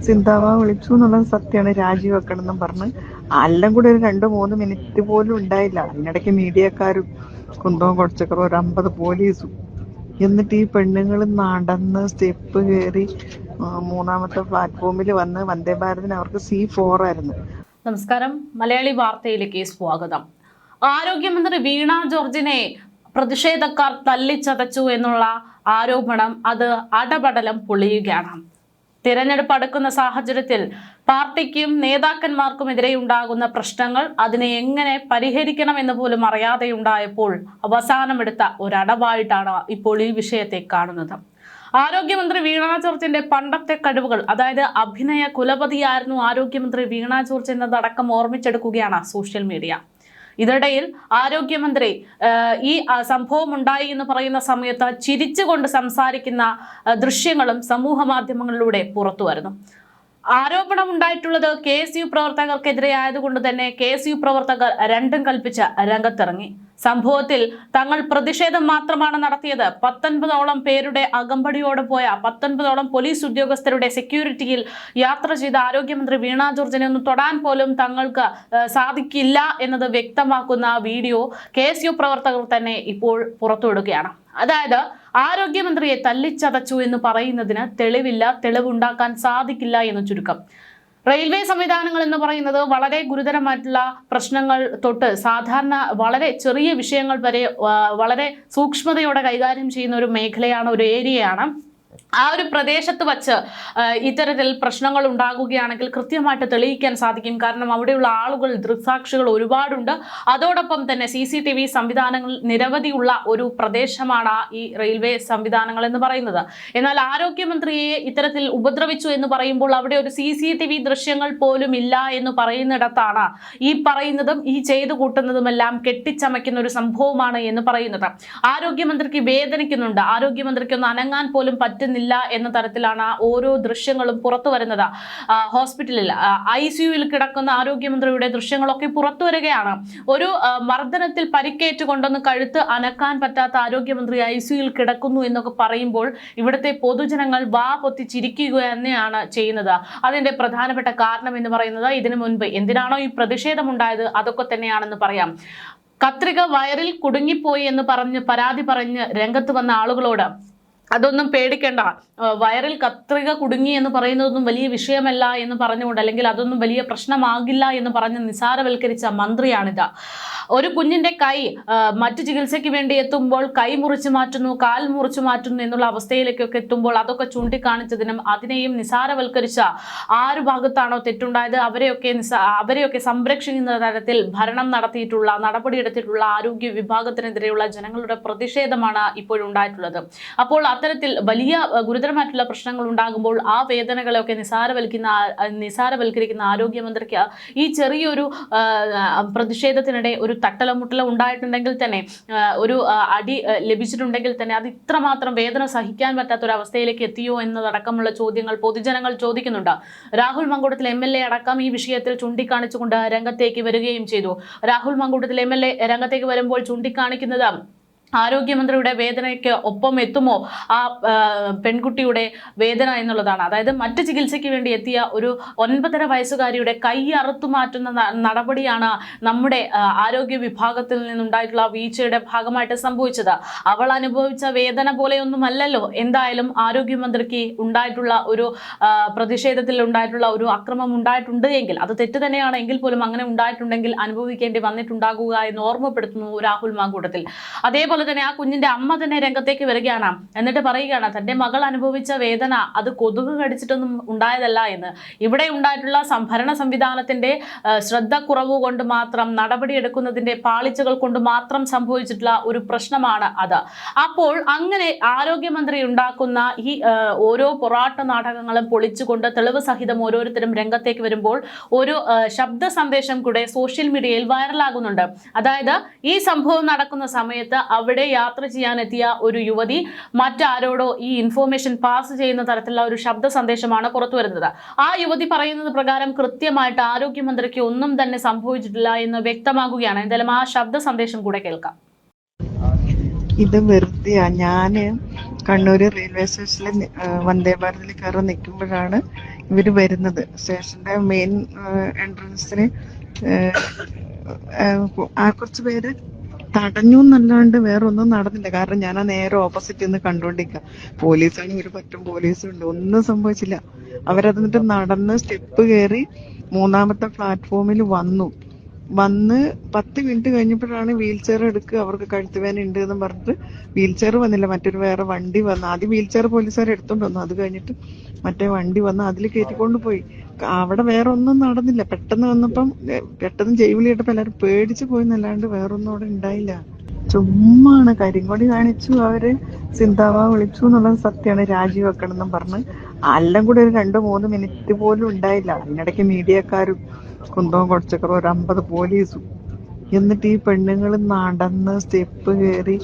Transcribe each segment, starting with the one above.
സിന്താവ വിളിച്ചു എന്നുള്ളത് സത്യമാണ്, രാജിവെക്കണം എന്നും പറഞ്ഞ്. എല്ലാം കൂടെ ഒരു 2-3 മിനിറ്റ് പോലും ഉണ്ടായില്ല. അതിനിടയ്ക്ക് മീഡിയക്കാരും കുന്തവും കുറച്ചക്കറും ഒരു 50 പോലീസും. എന്നിട്ട് ഈ പെണ്ണുങ്ങൾ നടന്ന് സ്റ്റെപ്പ് കയറി 3ാമത്തെ പ്ലാറ്റ്ഫോമിൽ വന്ന് വന്ദേ ഭാരതിന് അവർക്ക് C4 ആയിരുന്നു. നമസ്കാരം, മലയാളി വാർത്തയിലേക്ക് സ്വാഗതം. ആരോഗ്യമന്ത്രി വീണ ജോർജിനെ പ്രതിഷേധക്കാർ തല്ലിച്ചതച്ചു എന്നുള്ള ആരോപണം അത് അടപടലം പൊളിയുകയാണ്. തിരഞ്ഞെടുപ്പ് അടുക്കുന്ന സാഹചര്യത്തിൽ പാർട്ടിക്കും നേതാക്കന്മാർക്കുമെതിരെ ഉണ്ടാകുന്ന പ്രശ്നങ്ങൾ അതിനെ എങ്ങനെ പരിഹരിക്കണമെന്ന് പോലും അറിയാതെയുണ്ടായപ്പോൾ അവസാനമെടുത്ത ഒരടവായിട്ടാണ് ഇപ്പോൾ ഈ വിഷയത്തെ കാണുന്നത്. ആരോഗ്യമന്ത്രി വീണ ജോർജിന്റെ പണ്ടത്തെ കഴിവുകൾ, അതായത് അഭിനയ കുലപതിയായിരുന്നു ആരോഗ്യമന്ത്രി വീണ ജോർജ് എന്നതടക്കം ഓർമ്മിച്ചെടുക്കുകയാണ് സോഷ്യൽ മീഡിയ. ഇതിനിടയിൽ ആരോഗ്യമന്ത്രി ഈ സംഭവം ഉണ്ടായി എന്ന് പറയുന്ന സമയത്ത് ചിരിച്ചുകൊണ്ട് സംസാരിക്കുന്ന ദൃശ്യങ്ങളും സമൂഹ മാധ്യമങ്ങളിലൂടെ പുറത്തു വരുന്നു. ആരോപണം ഉണ്ടായിട്ടുള്ളത് KSU പ്രവർത്തകർക്കെതിരെ ആയതുകൊണ്ട് തന്നെ KSU പ്രവർത്തകർ രണ്ടും കൽപ്പിച്ച് രംഗത്തിറങ്ങി. സംഭവത്തിൽ തങ്ങൾ പ്രതിഷേധം മാത്രമാണ് നടത്തിയത്. 19ഓളം പേരുടെ അകമ്പടിയോടെ പോയ 19ഓളം പോലീസ് ഉദ്യോഗസ്ഥരുടെ സെക്യൂരിറ്റിയിൽ യാത്ര ചെയ്ത ആരോഗ്യമന്ത്രി വീണ ജോർജിനെ ഒന്ന് തൊടാൻ പോലും തങ്ങൾക്ക് സാധിക്കില്ല എന്നത് വ്യക്തമാക്കുന്ന വീഡിയോ KSU പ്രവർത്തകർ തന്നെ ഇപ്പോൾ പുറത്തുവിടുകയാണ്. അതായത് ആരോഗ്യമന്ത്രിയെ തല്ലിച്ചതച്ചു എന്ന് പറയുന്നതിന് തെളിവില്ല, തെളിവുണ്ടാക്കാൻ സാധിക്കില്ല എന്ന് ചുരുക്കം. റെയിൽവേ സംവിധാനങ്ങൾ എന്ന് പറയുന്നത് വളരെ ഗുരുതരമായിട്ടുള്ള പ്രശ്നങ്ങൾ തൊട്ട് സാധാരണ വളരെ ചെറിയ വിഷയങ്ങൾ വരെ വളരെ സൂക്ഷ്മതയോടെ കൈകാര്യം ചെയ്യുന്ന ഒരു മേഖലയാണ്, ഒരു ഏരിയയാണ്. ആ ഒരു പ്രദേശത്ത് വച്ച് ഇത്തരത്തിൽ പ്രശ്നങ്ങൾ ഉണ്ടാകുകയാണെങ്കിൽ കൃത്യമായിട്ട് തെളിയിക്കാൻ സാധിക്കും. കാരണം അവിടെയുള്ള ആളുകൾ, ദൃക്സാക്ഷികൾ ഒരുപാടുണ്ട്. അതോടൊപ്പം തന്നെ CCTV സംവിധാനങ്ങൾ നിരവധിയുള്ള ഒരു പ്രദേശമാണ് ഈ റെയിൽവേ സംവിധാനങ്ങൾ എന്ന് പറയുന്നത്. എന്നാൽ ആരോഗ്യമന്ത്രിയെ ഇത്തരത്തിൽ ഉപദ്രവിച്ചു എന്ന് പറയുമ്പോൾ അവിടെ ഒരു CCTV ദൃശ്യങ്ങൾ പോലും ഇല്ല എന്ന് പറയുന്നിടത്താണ് ഈ പറയുന്നതും ഈ ചെയ്തു കൂട്ടുന്നതുമെല്ലാം കെട്ടിച്ചമയ്ക്കുന്ന ഒരു സംഭവമാണ് എന്ന് പറയുന്നത്. ആരോഗ്യമന്ത്രിക്ക് വേദനിക്കുന്നുണ്ട്, ആരോഗ്യമന്ത്രിക്ക് ഒന്ന് അനങ്ങാൻ പോലും പറ്റുന്നില്ല എന്ന തരത്തിലാണ് ഓരോ ദൃശ്യങ്ങളും പുറത്തു വരുന്നത്. ഹോസ്പിറ്റലിൽ ICUവിൽ കിടക്കുന്ന ആരോഗ്യമന്ത്രിയുടെ ദൃശ്യങ്ങളൊക്കെ പുറത്തു വരികയാണ്. ഒരു മർദ്ദനത്തിൽ പരിക്കേറ്റുകൊണ്ടൊന്ന് കഴുത്ത് അനക്കാൻ പറ്റാത്ത ആരോഗ്യമന്ത്രി ICUവിൽ കിടക്കുന്നു എന്നൊക്കെ പറയുമ്പോൾ ഇവിടുത്തെ പൊതുജനങ്ങൾ വാ പൊത്തി ചിരിക്കുക തന്നെയാണ് ചെയ്യുന്നത്. അതിന്റെ പ്രധാനപ്പെട്ട കാരണം എന്ന് പറയുന്നത് ഇതിനു മുൻപ് എന്തിനാണോ ഈ പ്രതിഷേധമുണ്ടായത് അതൊക്കെ തന്നെയാണെന്ന് പറയാം. കത്രിക വയറിൽ കുടുങ്ങിപ്പോയി എന്ന് പരാതി പറഞ്ഞ് രംഗത്ത് വന്ന ആളുകളോട് അതൊന്നും പേടിക്കേണ്ട, വയറിൽ കത്രിക കുടുങ്ങി എന്ന് പറയുന്നതൊന്നും വലിയ വിഷയമല്ല എന്ന് പറഞ്ഞുകൊണ്ട്, അല്ലെങ്കിൽ അതൊന്നും വലിയ പ്രശ്നമാകില്ല എന്ന് പറഞ്ഞ് നിസാരവൽക്കരിച്ച മന്ത്രിയാണിത്. ഒരു കുഞ്ഞിന്റെ കൈ മറ്റു ചികിത്സയ്ക്ക് വേണ്ടി എത്തുമ്പോൾ കൈ മുറിച്ചു മാറ്റുന്നു, കാൽ മുറിച്ചു മാറ്റുന്നു എന്നുള്ള അവസ്ഥയിലേക്കൊക്കെ എത്തുമ്പോൾ അതൊക്കെ ചൂണ്ടിക്കാണിച്ചതിനും അതിനെയും നിസാരവൽക്കരിച്ച ആരു ഭാഗത്താണോ തെറ്റുണ്ടായത് അവരെയൊക്കെ സംരക്ഷിക്കുന്ന തരത്തിൽ ഭരണം നടത്തിയിട്ടുള്ള, നടപടിയെടുത്തിട്ടുള്ള ആരോഗ്യ വിഭാഗത്തിനെതിരെയുള്ള ജനങ്ങളുടെ പ്രതിഷേധമാണ് ഇപ്പോഴുണ്ടായിട്ടുള്ളത്. അപ്പോൾ അത്തരത്തിൽ വലിയ ഗുരുതരമായിട്ടുള്ള പ്രശ്നങ്ങൾ ഉണ്ടാകുമ്പോൾ ആ വേദനകളെയൊക്കെ നിസാരവൽക്കരിക്കുന്ന ആരോഗ്യമന്ത്രിക്ക് ഈ ചെറിയൊരു പ്രതിഷേധത്തിനിടെ ഒരു തട്ടലമുട്ടല ഉണ്ടായിട്ടുണ്ടെങ്കിൽ തന്നെ, ഒരു അടി ലഭിച്ചിട്ടുണ്ടെങ്കിൽ തന്നെ അത് ഇത്രമാത്രം വേദന സഹിക്കാൻ പറ്റാത്തൊരവസ്ഥയിലേക്ക് എത്തിയോ എന്നതടക്കമുള്ള ചോദ്യങ്ങൾ പൊതുജനങ്ങൾ ചോദിക്കുന്നുണ്ട്. രാഹുൽ മങ്കൂട്ടത്തിൽ MLA അടക്കം ഈ വിഷയത്തിൽ ചൂണ്ടിക്കാണിച്ചുകൊണ്ട് രംഗത്തേക്ക് വരികയും ചെയ്തു. രാഹുൽ മങ്കൂട്ടത്തിൽ MLA രംഗത്തേക്ക് വരുമ്പോൾ ചൂണ്ടിക്കാണിക്കുന്നത് ആരോഗ്യമന്ത്രിയുടെ വേദനയ്ക്ക് ഒപ്പം എത്തുമോ ആ പെൺകുട്ടിയുടെ വേദന എന്നുള്ളതാണ്. അതായത് മറ്റ് ചികിത്സയ്ക്ക് വേണ്ടി എത്തിയ ഒരു 9.5 വയസ്സുകാരിയുടെ കൈ അറുത്തു മാറ്റുന്ന നടപടിയാണ് നമ്മുടെ ആരോഗ്യ വിഭാഗത്തിൽ നിന്നുണ്ടായിട്ടുള്ള വീഴ്ചയുടെ ഭാഗമായിട്ട് സംഭവിച്ചത്. അവൾ അനുഭവിച്ച വേദന പോലെയൊന്നുമല്ലല്ലോ എന്തായാലും ആരോഗ്യമന്ത്രിക്ക് ഉണ്ടായിട്ടുള്ള ഒരു പ്രതിഷേധത്തിൽ ഉണ്ടായിട്ടുള്ള ഒരു അക്രമം ഉണ്ടായിട്ടുണ്ട് എങ്കിൽ അത് തെറ്റ് തന്നെയാണ് എങ്കിൽ പോലും അങ്ങനെ ഉണ്ടായിട്ടുണ്ടെങ്കിൽ അനുഭവിക്കേണ്ടി വന്നിട്ടുണ്ടാകുക എന്ന് ഓർമ്മപ്പെടുത്തുന്നു രാഹുൽ മാങ്കൂട്ടത്തിൽ. അതേപോലെ തന്നെ ആ കുഞ്ഞിന്റെ അമ്മ തന്നെ രംഗത്തേക്ക് വരികയാണ്. എന്നിട്ട് പറയുകയാണ് തന്റെ മകൾ അനുഭവിച്ച വേദന അത് കൊതുക് കടിച്ചിട്ടൊന്നും ഉണ്ടായതല്ല എന്ന്. ഇവിടെ ഉണ്ടായിട്ടുള്ള ഭരണ സംവിധാനത്തിന്റെ ശ്രദ്ധക്കുറവ് കൊണ്ട് മാത്രം, നടപടിയെടുക്കുന്നതിന്റെ പാളിച്ചകൾ കൊണ്ട് മാത്രം സംഭവിച്ചിട്ടുള്ള ഒരു പ്രശ്നമാണ് അത്. അപ്പോൾ അങ്ങനെ ആരോഗ്യമന്ത്രി ഉണ്ടാക്കുന്ന ഈ ഓരോ പൊറാട്ട നാടകങ്ങളും പൊളിച്ചുകൊണ്ട് തെളിവ് സഹിതം ഓരോരുത്തരും രംഗത്തേക്ക് വരുമ്പോൾ ഒരു ശബ്ദ സന്ദേശം കൂടെ സോഷ്യൽ മീഡിയയിൽ വൈറലാകുന്നുണ്ട്. അതായത് ഈ സംഭവം നടക്കുന്ന സമയത്ത് അവിടെ യാത്ര ചെയ്യാനെത്തിയ ഒരു യുവതി മറ്റാരോടോ ഈ ഇൻഫോർമേഷൻ പാസ് ചെയ്യുന്ന തരത്തിലുള്ള ഒരു ശബ്ദ സന്ദേശമാണ് പുറത്തു വരുന്നത്. ആ യുവതി പറയുന്നത് പ്രകാരം കൃത്യമായിട്ട് ആരോഗ്യമന്ത്രിക്ക് ഒന്നും തന്നെ സംഭവിച്ചിട്ടില്ല എന്ന് വ്യക്തമാകുകയാണ്. എന്തായാലും ആ ശബ്ദ സന്ദേശം കൂടെ കേൾക്കാം. ഇത് വെറുതെയാ. ഞാന് കണ്ണൂര് റെയിൽവേ സ്റ്റേഷനിൽ വന്ദേ ഭാരതിൽ കയറി നിൽക്കുമ്പോഴാണ് ഇവര് വരുന്നത് സ്റ്റേഷന്റെ മെയിൻ എൻട്രൻസിന് കുറച്ച് പേര് തടഞ്ഞു എന്നല്ലാണ്ട് വേറെ ഒന്നും നടന്നില്ല. കാരണം ഞാൻ ആ നേരെ ഓപ്പോസിറ്റ് നിന്ന് കണ്ടോണ്ടിരിക്കുക. പോലീസാണ്, ഒരു പറ്റും പോലീസും ഉണ്ട്, ഒന്നും സംഭവിച്ചില്ല. അവരത് എന്നിട്ട് നടന്ന് സ്റ്റെപ്പ് കയറി 3ാമത്തെ പ്ലാറ്റ്ഫോമിൽ വന്ന് 10 മിനിറ്റ് കഴിഞ്ഞപ്പോഴാണ് വീൽ ചെയർ എടുക്കുക. അവർക്ക് കഴുത്തുവേദന ഉണ്ട് എന്ന് പറഞ്ഞിട്ട് വീൽ ചെയർ വന്നില്ല, മറ്റൊരു വേറെ വണ്ടി വന്നു. ആദ്യം വീൽ ചെയർ പോലീസുകാർ എടുത്തോണ്ട് വന്നു, അത് കഴിഞ്ഞിട്ട് മറ്റേ വണ്ടി വന്ന് അതിൽ കയറ്റിക്കൊണ്ട് പോയി. അവിടെ വേറെ ഒന്നും നടന്നില്ല. പെട്ടെന്ന് വന്നപ്പം പെട്ടെന്ന് ജൈവിളി കേട്ടപ്പോ എല്ലാവരും പേടിച്ചു പോയി എന്നല്ലാണ്ട് വേറൊന്നും അവിടെ ഉണ്ടായില്ല. ചുമ്മാണ് കരിങ്കൊടി കാണിച്ചു, അവര് സിന്താവ വിളിച്ചു എന്നുള്ളത് സത്യമാണ്. രാജിവെക്കണം എന്നും പറഞ്ഞ് എല്ലാം കൂടെ ഒരു 2-3 മിനിറ്റ് പോലും ഉണ്ടായില്ല. അതിനിടയ്ക്ക് മീഡിയക്കാരും കുന്തവും കൊടച്ചക്കറും ഒരു 50 പോലീസും. എന്നിട്ട് ഈ പെണ്ണുങ്ങൾ നടന്ന് സ്റ്റെപ്പ് കയറി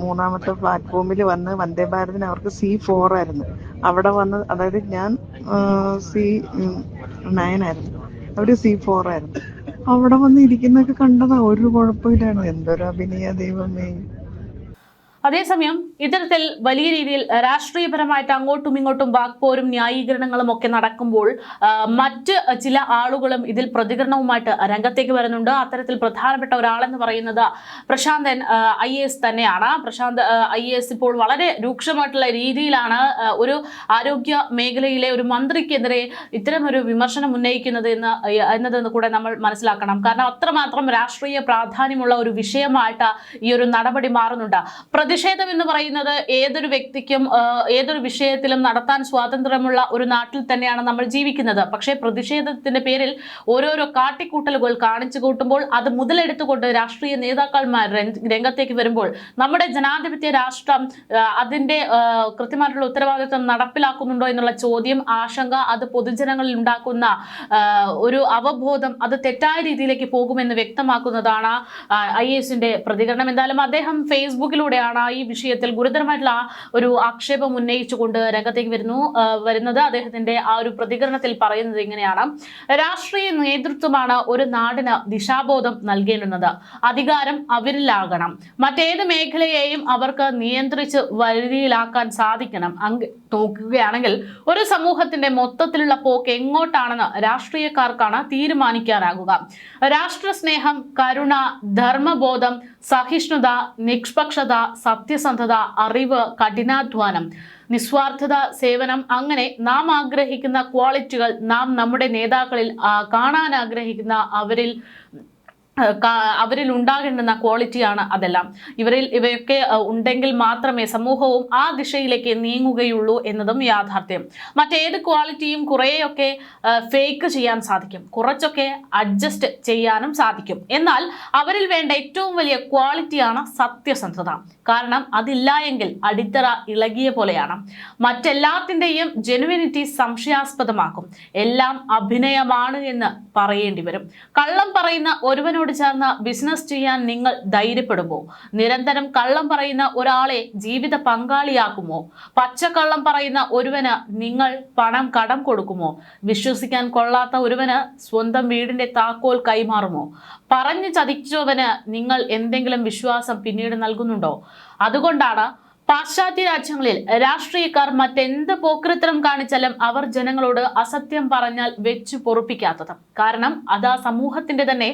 3ാമത്തെ പ്ലാറ്റ്ഫോമിൽ വന്ന് വന്ദേ ഭാരതിന് അവർക്ക് C4 ആയിരുന്നു. അവിടെ വന്ന്, അതായത് ഞാൻ C9 ആയിരുന്നു, അവര് C4 ആയിരുന്നു. അവിടെ വന്ന് ഇരിക്കുന്നൊക്കെ കണ്ടതാ, ഒരു കുഴപ്പമില്ലാണ്. എന്തൊരു അഭിനയ ദൈവമേ. അതേസമയം ഇത്തരത്തിൽ വലിയ രീതിയിൽ രാഷ്ട്രീയപരമായിട്ട് അങ്ങോട്ടും ഇങ്ങോട്ടും വാക്പോരും ന്യായീകരണങ്ങളും ഒക്കെ നടക്കുമ്പോൾ മറ്റ് ചില ആളുകളും ഇതിൽ പ്രതികരണവുമായിട്ട് രംഗത്തേക്ക് വരുന്നുണ്ട്. അത്തരത്തിൽ പ്രധാനപ്പെട്ട ഒരാളെന്ന് പറയുന്നത് പ്രശാന്തൻ IAS തന്നെയാണ്. പ്രശാന്ത് IAS ഇപ്പോൾ വളരെ രൂക്ഷമായിട്ടുള്ള രീതിയിലാണ് ഒരു ആരോഗ്യ മേഖലയിലെ ഒരു മന്ത്രിക്കെതിരെ ഇത്തരം ഒരു വിമർശനം ഉന്നയിക്കുന്നത് എന്നതെന്ന് കൂടെ നമ്മൾ മനസ്സിലാക്കണം. കാരണം അത്രമാത്രം രാഷ്ട്രീയ പ്രാധാന്യമുള്ള ഒരു വിഷയമായിട്ട് ഈ ഒരു നടപടി മാറുന്നുണ്ട്. പ്രതിഷേധം എന്ന് പറയുന്നത് ഏതൊരു വ്യക്തിക്കും ഏതൊരു വിഷയത്തിലും നടത്താൻ സ്വാതന്ത്ര്യമുള്ള ഒരു നാട്ടിൽ തന്നെയാണ് നമ്മൾ ജീവിക്കുന്നത്. പക്ഷേ പ്രതിഷേധത്തിന്റെ പേരിൽ ഓരോരോ കാട്ടിക്കൂട്ടലുകൾ കാണിച്ചു കൂട്ടുമ്പോൾ അത് മുതലെടുത്തുകൊണ്ട് രാഷ്ട്രീയ നേതാക്കന്മാർ രംഗത്തേക്ക് വരുമ്പോൾ നമ്മുടെ ജനാധിപത്യ രാഷ്ട്രം അതിന്റെ കൃത്യമായിട്ടുള്ള ഉത്തരവാദിത്വം നടപ്പിലാക്കുന്നുണ്ടോ എന്നുള്ള ചോദ്യം, ആശങ്ക, അത് പൊതുജനങ്ങളിൽ ഉണ്ടാക്കുന്ന ഒരു അവബോധം അത് തെറ്റായ രീതിയിലേക്ക് പോകുമെന്ന് വ്യക്തമാക്കുന്നതാണ് IASന്റെ പ്രതികരണം. എന്തായാലും അദ്ദേഹം ഫേസ്ബുക്കിലൂടെയാണ് ഈ വിഷയത്തിൽ ഗുരുതരമായിട്ടുള്ള ഒരു ആക്ഷേപം ഉന്നയിച്ചുകൊണ്ട് രംഗത്തേക്ക് വരുന്നത്. അദ്ദേഹത്തിന്റെ ആ ഒരു പ്രതികരണത്തിൽ പറയുന്നത് ഇങ്ങനെയാണ്: രാഷ്ട്രീയ നേതൃത്വമാണ് ഒരു നാടിന് ദിശാബോധം നൽകേണ്ടുന്നത്. അധികാരം അവരിലാകണം. മറ്റേത് മേഖലയെയും അവർക്ക് നിയന്ത്രിച്ച് വരിയിലാക്കാൻ സാധിക്കണം. നോക്കുകയാണെങ്കിൽ ഒരു സമൂഹത്തിന്റെ മൊത്തത്തിലുള്ള പോക്ക് എങ്ങോട്ടാണെന്ന് രാഷ്ട്രീയക്കാർക്കാണ് തീരുമാനിക്കാനാകുക. രാഷ്ട്രസ്നേഹം, കരുണ, ധർമ്മബോധം, സഹിഷ്ണുത, നിഷ്പക്ഷത, സത്യസന്ധത, അറിവ്, കഠിനാധ്വാനം, നിസ്വാർത്ഥത, സേവനം, അങ്ങനെ നാം ആഗ്രഹിക്കുന്ന ക്വാളിറ്റികൾ നാം നമ്മുടെ നേതാക്കളിൽ കാണാൻ ആഗ്രഹിക്കുന്ന അവരിൽ ഉണ്ടാകേണ്ടുന്ന ക്വാളിറ്റിയാണ് അതെല്ലാം. ഇവയൊക്കെ ഉണ്ടെങ്കിൽ മാത്രമേ സമൂഹവും ആ ദിശയിലേക്ക് നീങ്ങുകയുള്ളൂ എന്നതും യാഥാർത്ഥ്യം. മറ്റേത് ക്വാളിറ്റിയും കുറേയൊക്കെ ഫേക്ക് ചെയ്യാൻ സാധിക്കും, കുറച്ചൊക്കെ അഡ്ജസ്റ്റ് ചെയ്യാനും സാധിക്കും. എന്നാൽ അവരിൽ വേണ്ട ഏറ്റവും വലിയ ക്വാളിറ്റിയാണ് സത്യസന്ധത. കാരണം അതില്ല എങ്കിൽ അടിത്തറ ഇളകിയ പോലെയാണ്. മറ്റെല്ലാത്തിൻ്റെയും ജെനുവിനിറ്റി സംശയാസ്പദമാക്കും. എല്ലാം അഭിനയമാണ് എന്ന് പറയേണ്ടി വരും. കള്ളം പറയുന്ന ഒരുവനോട് ചേർന്ന് ബിസിനസ് ചെയ്യാൻ നിങ്ങൾ ധൈര്യപ്പെടുമോ? നിരന്തരം കള്ളം പറയുന്ന ഒരാളെ ജീവിത പങ്കാളിയാക്കുമോ? പച്ചക്കള്ളം പറയുന്ന ഒരുവന് നിങ്ങൾ പണം കടം കൊടുക്കുമോ? വിശ്വസിക്കാൻ കൊള്ളാത്ത ഒരുവന് സ്വന്തം വീടിന്റെ താക്കോൽ കൈമാറുമോ? പറഞ്ഞു ചതിച്ചവന് നിങ്ങൾ എന്തെങ്കിലും വിശ്വാസം പിന്നീട് നൽകുന്നുണ്ടോ? അതുകൊണ്ടാണ് പാശ്ചാത്യ രാജ്യങ്ങളിൽ രാഷ്ട്രീയക്കാർ മറ്റെന്ത് പോക്രിത്തരം കാണിച്ചാലും അവർ ജനങ്ങളോട് അസത്യം പറഞ്ഞാൽ വെച്ചു പൊറുപ്പിക്കാത്തത്. കാരണം അത് ആ സമൂഹത്തിന്റെ തന്നെ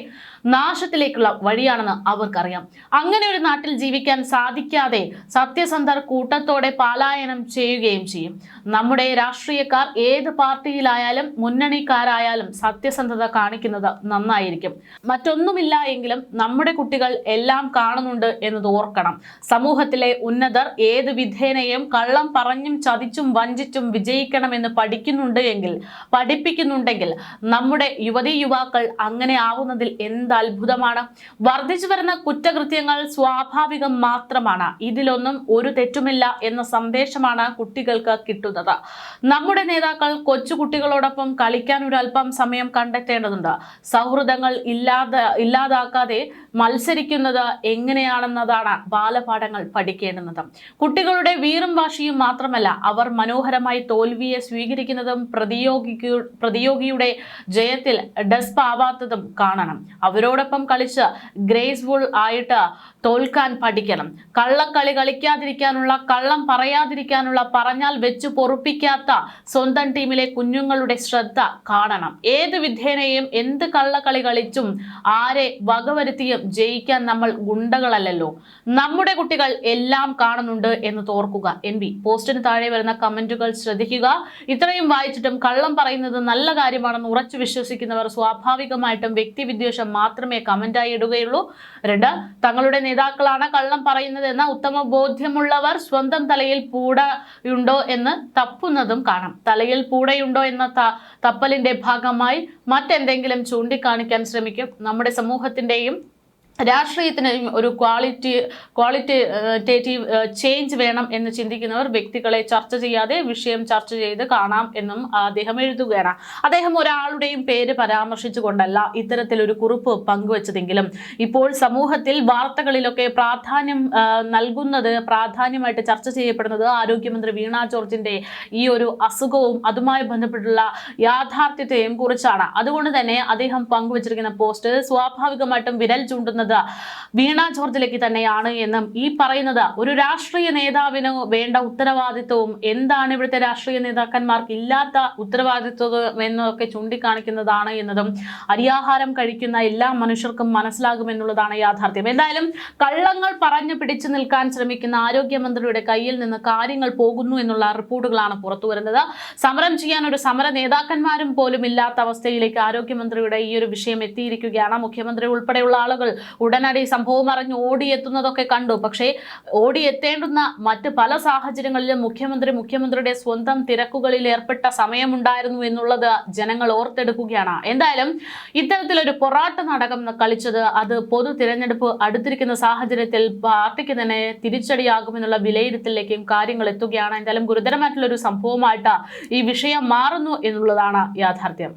നാശത്തിലേക്കുള്ള വഴിയാണെന്ന് അവർക്കറിയാം. അങ്ങനെ ഒരു നാട്ടിൽ ജീവിക്കാൻ സാധിക്കാതെ സത്യസന്ധർ കൂട്ടത്തോടെ പലായനം ചെയ്യുകയും ചെയ്യും. നമ്മുടെ രാഷ്ട്രീയക്കാർ ഏത് പാർട്ടിയിലായാലും മുന്നണിക്കാരായാലും സത്യസന്ധത കാണിക്കുന്നത് നന്നായിരിക്കും. മറ്റൊന്നുമില്ല എങ്കിലും നമ്മുടെ കുട്ടികൾ എല്ലാം കാണുന്നുണ്ട് എന്നത് ഓർക്കണം. സമൂഹത്തിലെ ഉന്നതർ ഏത് വിധേനയും കള്ളം പറഞ്ഞും ചതിച്ചും വഞ്ചിച്ചും വിജയിക്കണമെന്ന് പഠിപ്പിക്കുന്നുണ്ടെങ്കിൽ നമ്മുടെ യുവതീ-യുവാക്കൾ അങ്ങനെ ആവുന്നതിൽ എന്ത് അത്ഭുതമാണ്. വർദ്ധിച്ചു വരുന്ന കുറ്റകൃത്യങ്ങൾ സ്വാഭാവികം മാത്രമാണ്. ഇതിലൊന്നും ഒരു തെറ്റുമില്ല എന്ന സന്ദേശമാണ് കുട്ടികൾക്ക് കിട്ടുന്നത്. നമ്മുടെ നേതാക്കൾ കൊച്ചുകുട്ടികളോടൊപ്പം കളിക്കാൻ ഒരു അല്പം സമയം കണ്ടെത്തേണ്ടതുണ്ട്. സൗഹൃദങ്ങൾ ഇല്ലാതാക്കാതെ മത്സരിക്കുന്നത് എങ്ങനെയാണെന്നതാണ് ബാലപാഠങ്ങൾ പഠിക്കേണ്ടുന്നത്. കുട്ടികളുടെ വീറും വാശിയും മാത്രമല്ല, അവർ മനോഹരമായി തോൽവിയെ സ്വീകരിക്കുന്നതും പ്രതിയോഗിയുടെ ജയത്തിൽ ഡെസ്പ് ആവാത്തതും കാണണം. അവരോടൊപ്പം കളിച്ച് ഗ്രേസ്ഫുൾ ആയിട്ട് തോൽക്കാൻ പഠിക്കണം. കള്ളക്കളി കളിക്കാതിരിക്കാനുള്ള, കള്ളം പറയാതിരിക്കാനുള്ള, പറഞ്ഞാൽ വെച്ചു പൊറുപ്പിക്കാത്ത സ്വന്തം ടീമിലെ കുഞ്ഞുങ്ങളുടെ ശ്രദ്ധ കാണണം. ഏത് വിധേനയും എന്ത് കള്ളക്കളി കളിച്ചും ആരെ വകവരുത്തിയും ജയിക്കാൻ നമ്മൾ ഗുണ്ടകളല്ലല്ലോ. നമ്മുടെ കുട്ടികൾ എല്ലാം കാണുന്നുണ്ട് എന്ന് തോർക്കുക. NB. പോസ്റ്റിന് താഴെ വരുന്ന കമന്റുകൾ ശ്രദ്ധിക്കുക. ഇത്രയും വായിച്ചിട്ടും കള്ളം പറയുന്നത് നല്ല കാര്യമാണെന്ന് ഉറച്ചു വിശ്വസിക്കുന്നവർ സ്വാഭാവികമായിട്ടും വ്യക്തിവിദ്വേഷം മാത്രമേ കമന്റായി ഇടുകയുള്ളൂ. 2. തങ്ങളുടെ നേതാക്കളാണ് കള്ളം പറയുന്നത് എന്ന ഉത്തമ ബോധ്യമുള്ളവർ സ്വന്തം തലയിൽ പൂടയുണ്ടോ എന്ന് തപ്പുന്നതും കാണാം. തലയിൽ പൂടയുണ്ടോ എന്ന തപ്പലിന്റെ ഭാഗമായി മറ്റെന്തെങ്കിലും ചൂണ്ടിക്കാണിക്കാൻ ശ്രമിക്കും. നമ്മുടെ സമൂഹത്തിന്റെയും രാഷ്ട്രീയത്തിനും ഒരു ക്വാളിറ്റേറ്റീവ് ചേഞ്ച് വേണം എന്ന് ചിന്തിക്കുന്നവർ വ്യക്തികളെ ചർച്ച ചെയ്യാതെ വിഷയം ചർച്ച ചെയ്ത് കാണാം എന്നും അദ്ദേഹം എഴുതുകയാണ്. അദ്ദേഹം ഒരാളുടെയും പേര് പരാമർശിച്ചുകൊണ്ടല്ല ഇത്തരത്തിലൊരു കുറിപ്പ് പങ്കുവച്ചതെങ്കിലും ഇപ്പോൾ സമൂഹത്തിൽ വാർത്തകളിലൊക്കെ പ്രാധാന്യമായിട്ട് ചർച്ച ചെയ്യപ്പെടുന്നത് ആരോഗ്യമന്ത്രി വീണ ജോർജിന്റെ ഈ ഒരു അസുഖവും അതുമായി ബന്ധപ്പെട്ടുള്ള യാഥാർത്ഥ്യത്തെയും കുറിച്ചാണ്. അതുകൊണ്ട് തന്നെ അദ്ദേഹം പങ്കുവച്ചിരിക്കുന്ന പോസ്റ്റ് സ്വാഭാവികമായിട്ടും വിരൽ ചൂണ്ടുന്നത് വീണ ജോർജിലേക്ക് തന്നെയാണ് എന്നും ഈ പറയുന്നത് ഒരു രാഷ്ട്രീയ നേതാവിന് വേണ്ട ഉത്തരവാദിത്വവും എന്താണ് ഇവിടുത്തെ രാഷ്ട്രീയ നേതാക്കന്മാർക്ക് ഇല്ലാത്ത ഉത്തരവാദിത്വം എന്നൊക്കെ ചൂണ്ടിക്കാണിക്കുന്നതാണ് എന്നതും അരിയാഹാരം കഴിക്കുന്ന എല്ലാ മനുഷ്യർക്കും മനസ്സിലാകുമെന്നുള്ളതാണ് യാഥാർത്ഥ്യം. എന്തായാലും കള്ളങ്ങൾ പറഞ്ഞു പിടിച്ചു നിൽക്കാൻ ശ്രമിക്കുന്ന ആരോഗ്യമന്ത്രിയുടെ കയ്യിൽ നിന്ന് കാര്യങ്ങൾ പോകുന്നു എന്നുള്ള റിപ്പോർട്ടുകളാണ് പുറത്തു വരുന്നത്. സമരം ചെയ്യാൻ ഒരു സമര നേതാക്കന്മാരും പോലും ഇല്ലാത്ത അവസ്ഥയിലേക്ക് ആരോഗ്യമന്ത്രിയുടെ ഈ ഒരു വിഷയം എത്തിയിരിക്കുകയാണ്. മുഖ്യമന്ത്രി ഉൾപ്പെടെയുള്ള ആളുകൾ ഉടനടി സംഭവം അറിഞ്ഞ് ഓടിയെത്തുന്നതൊക്കെ കണ്ടു. പക്ഷേ ഓടിയെത്തേണ്ടുന്ന മറ്റ് പല സാഹചര്യങ്ങളിലും മുഖ്യമന്ത്രിയുടെ സ്വന്തം തിരക്കുകളിൽ ഏർപ്പെട്ട സമയമുണ്ടായിരുന്നു എന്നുള്ളത് ജനങ്ങൾ ഓർത്തെടുക്കുകയാണ്. എന്തായാലും ഇത്തരത്തിലൊരു പൊറാട്ട് നാടകം കളിച്ചത് അത് പൊതു തിരഞ്ഞെടുപ്പ് അടുത്തിരിക്കുന്ന സാഹചര്യത്തിൽ പാർട്ടിക്ക് തന്നെ തിരിച്ചടിയാകുമെന്നുള്ള വിലയിരുത്തലിലേക്കും കാര്യങ്ങൾ എത്തുകയാണ്. എന്തായാലും ഗുരുതരമായിട്ടുള്ള ഒരു സംഭവമായിട്ട് ഈ വിഷയം മാറുന്നു എന്നുള്ളതാണ് യാഥാർത്ഥ്യം.